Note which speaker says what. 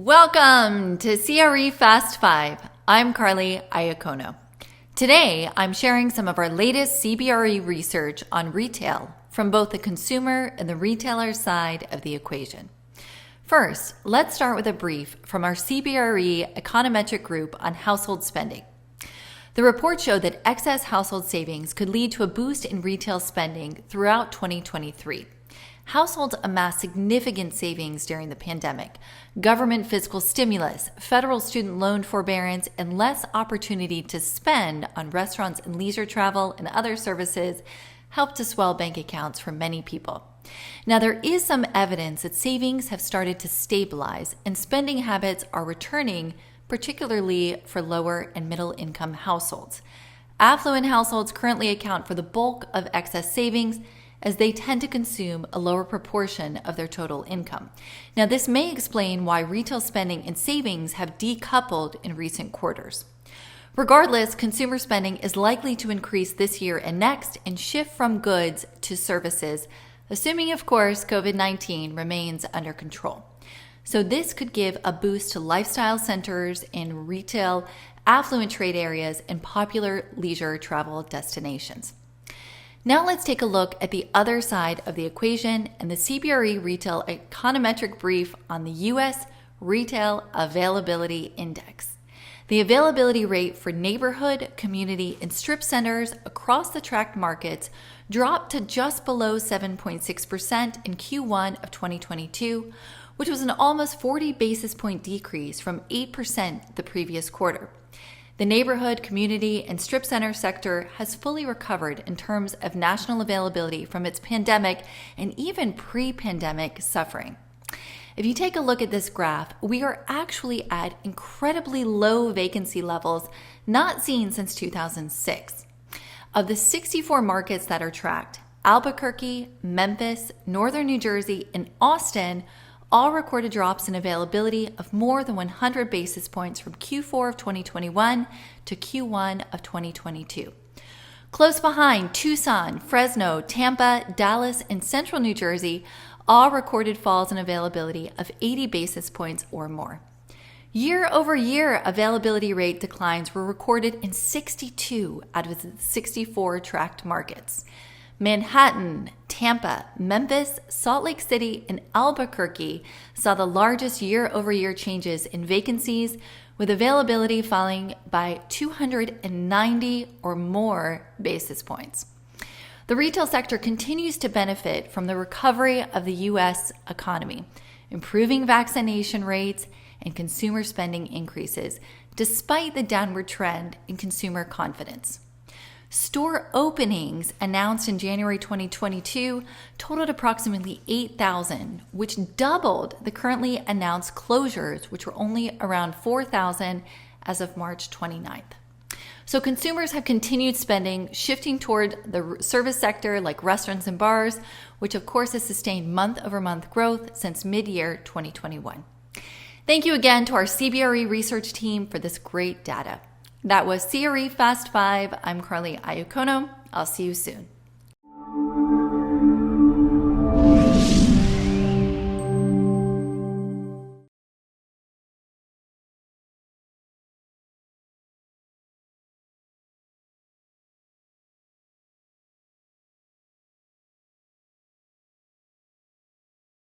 Speaker 1: Welcome to CRE Fast 5. I'm Carly Iacono. Today, I'm sharing some of our latest CBRE research on retail from both the consumer and the retailer side of the equation. First, let's start with a brief from our CBRE econometric group on household spending. The report showed that excess household savings could lead to a boost in retail spending throughout 2023. Households amassed significant savings during the pandemic. Government fiscal stimulus, federal student loan forbearance, and less opportunity to spend on restaurants and leisure travel and other services helped to swell bank accounts for many people. Now, there is some evidence that savings have started to stabilize and spending habits are returning, particularly for lower and middle income households. Affluent households currently account for the bulk of excess savings, as they tend to consume a lower proportion of their total income. Now, this may explain why retail spending and savings have decoupled in recent quarters. Regardless, consumer spending is likely to increase this year and next and shift from goods to services, assuming, of course, COVID-19 remains under control. So this could give a boost to lifestyle centers in retail, affluent trade areas, and popular leisure travel destinations. Now let's take a look at the other side of the equation and the CBRE Retail Econometric Brief on the U.S. Retail Availability Index. The availability rate for neighborhood, community, and strip centers across the tracked markets dropped to just below 7.6% in Q1 of 2022, which was an almost 40 basis point decrease from 8% the previous quarter. The neighborhood, community, and strip center sector has fully recovered in terms of national availability from its pandemic and even pre-pandemic suffering. If you take a look at this graph, we are actually at incredibly low vacancy levels not seen since 2006. Of the 64 markets that are tracked, Albuquerque, Memphis, Northern New Jersey, and Austin all recorded drops in availability of more than 100 basis points from Q4 of 2021 to Q1 of 2022. Close behind, Tucson, Fresno, Tampa, Dallas, and Central New Jersey all recorded falls in availability of 80 basis points or more. Year-over-year availability rate declines were recorded in 62 out of the 64 tracked markets. Manhattan, Tampa, Memphis, Salt Lake City, and Albuquerque saw the largest year-over-year changes in vacancies, with availability falling by 290 or more basis points. The retail sector continues to benefit from the recovery of the U.S. economy, improving vaccination rates and consumer spending increases, despite the downward trend in consumer confidence. Store openings announced in January 2022 totaled approximately 8,000, which doubled the currently announced closures, which were only around 4,000 as of March 29th. So consumers have continued spending, shifting toward the service sector like restaurants and bars, which of course has sustained month-over-month growth since mid-year 2021. Thank you again to our CBRE research team for this great data. That was CRE Fast 5. I'm Carly Iacono. I'll see you soon.